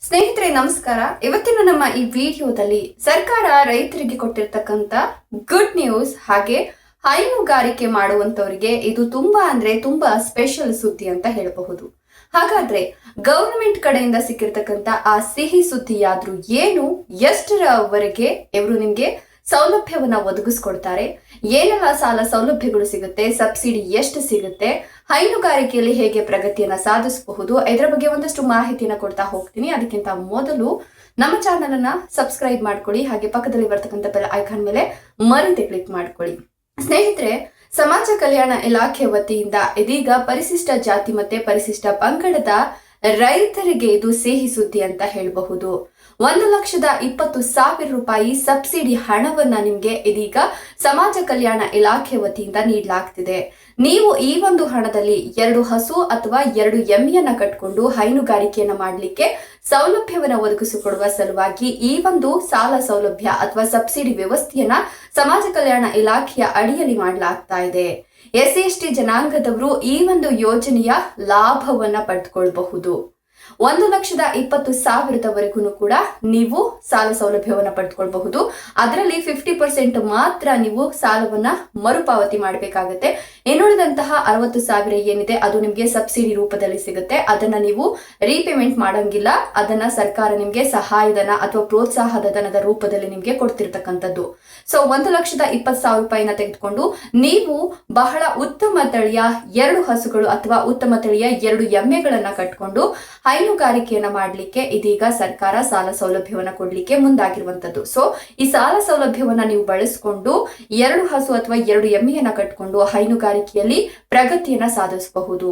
ಸ್ನೇಹಿತರೆ ನಮಸ್ಕಾರ. ಇವತ್ತಿನ ನಮ್ಮ ಈ ವಿಡಿಯೋದಲ್ಲಿ ಸರ್ಕಾರ ರೈತರಿಗೆ ಕೊಟ್ಟಿರ್ತಕ್ಕಂತ ಗುಡ್ ನ್ಯೂಸ್ ಹಾಗೆ ಹೈನುಗಾರಿಕೆ ಮಾಡುವಂತವರಿಗೆ ಇದು ತುಂಬಾ ಸ್ಪೆಷಲ್ ಸುದ್ದಿ ಅಂತ ಹೇಳಬಹುದು. ಹಾಗಾದ್ರೆ ಗವರ್ನಮೆಂಟ್ ಕಡೆಯಿಂದ ಸಿಕ್ಕಿರ್ತಕ್ಕಂತ ಆ ಸಿಹಿ ಸುದ್ದಿಯಾದ್ರೂ ಏನು, ಎಷ್ಟರವರೆಗೆ ಇವರು ನಿಮ್ಗೆ ಸೌಲಭ್ಯವನ್ನ ಒದಗಿಸ್ಕೊಡ್ತಾರೆ, ಏನೆಲ್ಲ ಸಾಲ ಸೌಲಭ್ಯಗಳು ಸಿಗುತ್ತೆ, ಸಬ್ಸಿಡಿ ಎಷ್ಟು ಸಿಗುತ್ತೆ, ಹೈನುಗಾರಿಕೆಯಲ್ಲಿ ಹೇಗೆ ಪ್ರಗತಿಯನ್ನ ಸಾಧಿಸಬಹುದು, ಇದರ ಬಗ್ಗೆ ಒಂದಷ್ಟು ಮಾಹಿತಿಯನ್ನ ಕೊಡ್ತಾ ಹೋಗ್ತೀನಿ. ಅದಕ್ಕಿಂತ ಮೊದಲು ನಮ್ಮ ಚಾನೆಲ್ ಅನ್ನ ಸಬ್ಸ್ಕ್ರೈಬ್ ಮಾಡ್ಕೊಳ್ಳಿ, ಹಾಗೆ ಪಕ್ಕದಲ್ಲಿ ಬರ್ತಕ್ಕಂಥ ಬೆಲ್ ಐಕಾನ್ ಮೇಲೆ ಮರೀದೆ ಕ್ಲಿಕ್ ಮಾಡ್ಕೊಳ್ಳಿ. ಸ್ನೇಹಿತರೆ, ಸಮಾಜ ಕಲ್ಯಾಣ ಇಲಾಖೆ ವತಿಯಿಂದ ಇದೀಗ ಪರಿಶಿಷ್ಟ ಜಾತಿ ಮತ್ತೆ ಪರಿಶಿಷ್ಟ ಪಂಗಡದ ರೈತರಿಗೆ ಇದು ಸಿಹಿ ಸುದ್ದಿ ಅಂತ ಹೇಳಬಹುದು. 1,20,000 ರೂಪಾಯಿ ಸಬ್ಸಿಡಿ ಹಣವನ್ನ ನಿಮ್ಗೆ ಇದೀಗ ಸಮಾಜ ಕಲ್ಯಾಣ ಇಲಾಖೆ ವತಿಯಿಂದ ನೀಡಲಾಗ್ತಿದೆ. ನೀವು ಈ ಒಂದು ಹಣದಲ್ಲಿ 2 ಹಸು ಅಥವಾ 2 ಎಮ್ಮೆಯನ್ನ ಕಟ್ಕೊಂಡು ಹೈನುಗಾರಿಕೆಯನ್ನ ಮಾಡಲಿಕ್ಕೆ ಸೌಲಭ್ಯವನ್ನ ಒದಗಿಸಿಕೊಡುವ ಸಲುವಾಗಿ ಈ ಒಂದು ಸಾಲ ಸೌಲಭ್ಯ ಅಥವಾ ಸಬ್ಸಿಡಿ ವ್ಯವಸ್ಥೆಯನ್ನ ಸಮಾಜ ಕಲ್ಯಾಣ ಇಲಾಖೆಯ ಅಡಿಯಲ್ಲಿ ಮಾಡಲಾಗ್ತಾ ಇದೆ. SC/ST ಜನಾಂಗದವರು ಈ ಒಂದು ಯೋಜನೆಯ ಲಾಭವನ್ನ ಪಡೆದುಕೊಳ್ಳಬಹುದು. 1,20,000 ಕೂಡ ನೀವು ಸಾಲ ಸೌಲಭ್ಯವನ್ನ ಪಡೆದುಕೊಳ್ಳಬಹುದು. ಅದರಲ್ಲಿ 50% ಮಾತ್ರ ನೀವು ಸಾಲವನ್ನ ಮರುಪಾವತಿ ಮಾಡಬೇಕಾಗುತ್ತೆ. ಇನ್ನುಳಿದಂತಹ 60,000 ಏನಿದೆ ಅದು ನಿಮ್ಗೆ ಸಬ್ಸಿಡಿ ರೂಪದಲ್ಲಿ ಸಿಗುತ್ತೆ. ಅದನ್ನ ನೀವು ರೀಪೇಮೆಂಟ್ ಮಾಡಂಗಿಲ್ಲ. ಅದನ್ನ ಸರ್ಕಾರ ನಿಮ್ಗೆ ಸಹಾಯಧನ ಅಥವಾ ಪ್ರೋತ್ಸಾಹದ ಧನದ ರೂಪದಲ್ಲಿ ನಿಮ್ಗೆ ಕೊಡ್ತಿರ್ತಕ್ಕಂಥದ್ದು. ಸೊ 1,20,000 ರೂಪಾಯಿನ ತೆಗೆದುಕೊಂಡು ನೀವು ಬಹಳ ಉತ್ತಮ ತಳಿಯ 2 ಹಸುಗಳು ಅಥವಾ ಉತ್ತಮ ತಳಿಯ 2 ಎಮ್ಮೆಗಳನ್ನ ಕಟ್ಕೊಂಡು ಹೈನುಗಾರಿಕೆಯನ್ನ ಮಾಡಲಿಕ್ಕೆ ಇದೀಗ ಸರ್ಕಾರ ಸಾಲ ಸೌಲಭ್ಯವನ್ನ ಕೊಡ್ಲಿಕ್ಕೆ ಮುಂದಾಗಿರುವಂತದ್ದು. ಸೊ ಈ ಸಾಲ ಸೌಲಭ್ಯವನ್ನ ನೀವು ಬಳಸಿಕೊಂಡು 2 ಹಸು ಅಥವಾ 2 ಎಮ್ಮೆಯನ್ನ ಕಟ್ಕೊಂಡು ಹೈನುಗಾರಿಕೆಯಲ್ಲಿ ಪ್ರಗತಿಯನ್ನ ಸಾಧಿಸಬಹುದು.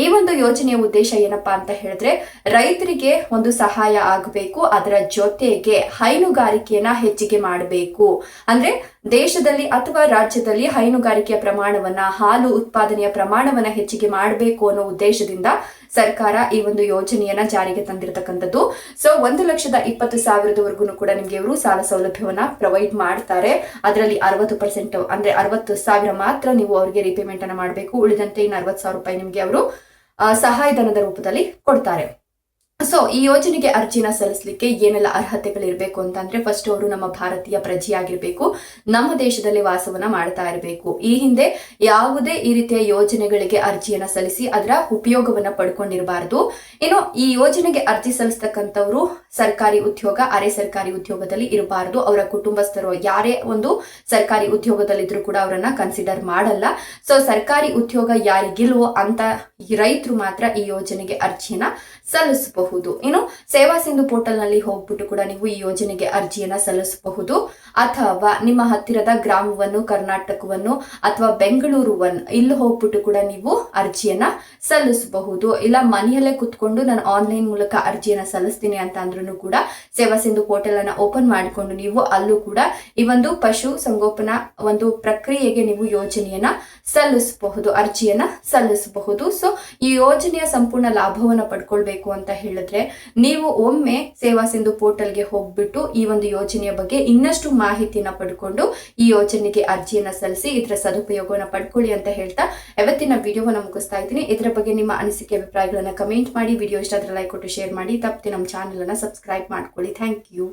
ಈ ಒಂದು ಯೋಜನೆಯ ಉದ್ದೇಶ ಏನಪ್ಪಾ ಅಂತ ಹೇಳಿದ್ರೆ, ರೈತರಿಗೆ ಒಂದು ಸಹಾಯ ಆಗಬೇಕು, ಅದರ ಜೊತೆಗೆ ಹೈನುಗಾರಿಕೆಯನ್ನ ಹೆಚ್ಚಿಗೆ ಮಾಡಬೇಕು. ಅಂದ್ರೆ ದೇಶದಲ್ಲಿ ಅಥವಾ ರಾಜ್ಯದಲ್ಲಿ ಹೈನುಗಾರಿಕೆಯ ಪ್ರಮಾಣವನ್ನ, ಹಾಲು ಉತ್ಪಾದನೆಯ ಪ್ರಮಾಣವನ್ನ ಹೆಚ್ಚಿಗೆ ಮಾಡಬೇಕು ಅನ್ನೋ ಉದ್ದೇಶದಿಂದ ಸರ್ಕಾರ ಈ ಒಂದು ಯೋಜನೆಯನ್ನ ಜಾರಿಗೆ ತಂದಿರತಕ್ಕಂಥದ್ದು. ಸೊ 1,20,000 ಕೂಡ ನಿಮ್ಗೆ ಇವರು ಸಾಲ ಸೌಲಭ್ಯವನ್ನ ಪ್ರೊವೈಡ್ ಮಾಡ್ತಾರೆ. ಅದರಲ್ಲಿ 60% ಅಂದ್ರೆ 60,000 ಮಾತ್ರ ನೀವು ಅವರಿಗೆ ರೀಪೇಮೆಂಟ್ ಅನ್ನ ಮಾಡಬೇಕು. ಉಳಿದಂತೆ ಇನ್ನು 60,000 ರೂಪಾಯಿ ನಿಮ್ಗೆ ಅವರು ಸಹಾಯಧನದ ರೂಪದಲ್ಲಿ ಕೊಡ್ತಾರೆ. ಸೊ ಈ ಯೋಜನೆಗೆ ಅರ್ಜಿನ ಸಲ್ಲಿಸಲಿಕ್ಕೆ ಏನೆಲ್ಲ ಅರ್ಹತೆಗಳಿರ್ಬೇಕು ಅಂತಂದ್ರೆ, ಫಸ್ಟ್ ಅವರು ನಮ್ಮ ಭಾರತೀಯ ಪ್ರಜೆಯಾಗಿರ್ಬೇಕು, ನಮ್ಮ ದೇಶದಲ್ಲಿ ವಾಸವನ್ನ ಮಾಡ್ತಾ ಇರಬೇಕು. ಈ ಹಿಂದೆ ಯಾವುದೇ ಈ ರೀತಿಯ ಯೋಜನೆಗಳಿಗೆ ಅರ್ಜಿಯನ್ನ ಸಲ್ಲಿಸಿ ಅದರ ಉಪಯೋಗವನ್ನ ಪಡ್ಕೊಂಡಿರಬಾರದು. ಇನ್ನು ಈ ಯೋಜನೆಗೆ ಅರ್ಜಿ ಸಲ್ಲಿಸ್ತಕ್ಕಂಥವ್ರು ಸರ್ಕಾರಿ ಉದ್ಯೋಗ, ಅರೆ ಸರ್ಕಾರಿ ಉದ್ಯೋಗದಲ್ಲಿ ಇರಬಾರದು. ಅವರ ಕುಟುಂಬಸ್ಥರು ಯಾರೇ ಒಂದು ಸರ್ಕಾರಿ ಉದ್ಯೋಗದಲ್ಲಿದ್ರು ಕೂಡ ಅವರನ್ನ ಕನ್ಸಿಡರ್ ಮಾಡಲ್ಲ. ಸೊ ಸರ್ಕಾರಿ ಉದ್ಯೋಗ ಯಾರಿಗಿಲ್ವೋ ಅಂತ ರೈತರು ಮಾತ್ರ ಈ ಯೋಜನೆಗೆ ಅರ್ಜಿಯನ್ನ ಸಲ್ಲಿಸಬಹುದು. ಇನ್ನು ಸೇವಾ ಸಿಂಧು ಪೋರ್ಟಲ್ ನಲ್ಲಿ ಹೋಗ್ಬಿಟ್ಟು ಕೂಡ ನೀವು ಈ ಯೋಜನೆಗೆ ಅರ್ಜಿಯನ್ನ ಸಲ್ಲಿಸಬಹುದು. ಅಥವಾ ನಿಮ್ಮ ಹತ್ತಿರದ ಗ್ರಾಮವನ್ನು, ಕರ್ನಾಟಕವನ್ನು ಅಥವಾ ಬೆಂಗಳೂರುವನ್ನು ಇಲ್ಲಿ ಹೋಗ್ಬಿಟ್ಟು ಕೂಡ ನೀವು ಅರ್ಜಿಯನ್ನ ಸಲ್ಲಿಸಬಹುದು. ಇಲ್ಲ ಮನೆಯಲ್ಲೇ ಕುತ್ಕೊಂಡು ನಾನು ಆನ್ಲೈನ್ ಮೂಲಕ ಅರ್ಜಿಯನ್ನ ಸಲ್ಲಿಸ್ತೀನಿ ಅಂತ ಅಂದ್ರೂ ಕೂಡ ಸೇವಾ ಸಿಂಧು ಪೋರ್ಟಲ್ ಅನ್ನ ಓಪನ್ ಮಾಡಿಕೊಂಡು ನೀವು ಅಲ್ಲೂ ಕೂಡ ಈ ಒಂದು ಪಶು ಸಂಗೋಪನಾ ಒಂದು ಪ್ರಕ್ರಿಯೆಗೆ ನೀವು ಯೋಜನೆಯನ್ನ ಸಲ್ಲಿಸಬಹುದು, ಅರ್ಜಿಯನ್ನ ಸಲ್ಲಿಸಬಹುದು. ಸೊ ಈ ಯೋಜನೆಯ ಸಂಪೂರ್ಣ ಲಾಭವನ್ನ ಪಡ್ಕೊಳ್ಬೇಕು ಅಂತ ಹೇಳಿದ್ರೆ ನೀವು ಒಮ್ಮೆ ಸೇವಾ ಸಿಂಧು ಪೋರ್ಟಲ್ಗೆ ಹೋಗ್ಬಿಟ್ಟು ಈ ಒಂದು ಯೋಜನೆಯ ಬಗ್ಗೆ ಇನ್ನಷ್ಟು ಮಾಹಿತಿಯನ್ನ ಪಡ್ಕೊಂಡು ಈ ಯೋಜನೆಗೆ ಅರ್ಜಿಯನ್ನ ಸಲ್ಲಿಸಿ ಇದರ ಸದುಪಯೋಗವನ್ನ ಪಡ್ಕೊಳ್ಳಿ ಅಂತ ಹೇಳ್ತಾ ಇವತ್ತಿನ ವಿಡಿಯೋವನ್ನ ಮುಗಿಸ್ತಾ ಇದ್ದೀನಿ. ಇದರ ಬಗ್ಗೆ ನಿಮ್ಮ ಅನಿಸಿಕೆ ಅಭಿಪ್ರಾಯಗಳನ್ನ ಕಮೆಂಟ್ ಮಾಡಿ. ವಿಡಿಯೋ ಇಷ್ಟ ಆದ್ರೆ ಲೈಕ್ ಕೊಟ್ಟು ಶೇರ್ ಮಾಡಿ. ತಪ್ಪದೆ ನಮ್ಮ ಚಾನೆಲ್ ಅನ್ನ ಸಬ್ಸ್ಕ್ರೈಬ್ ಮಾಡ್ಕೊಳ್ಳಿ. Thank you.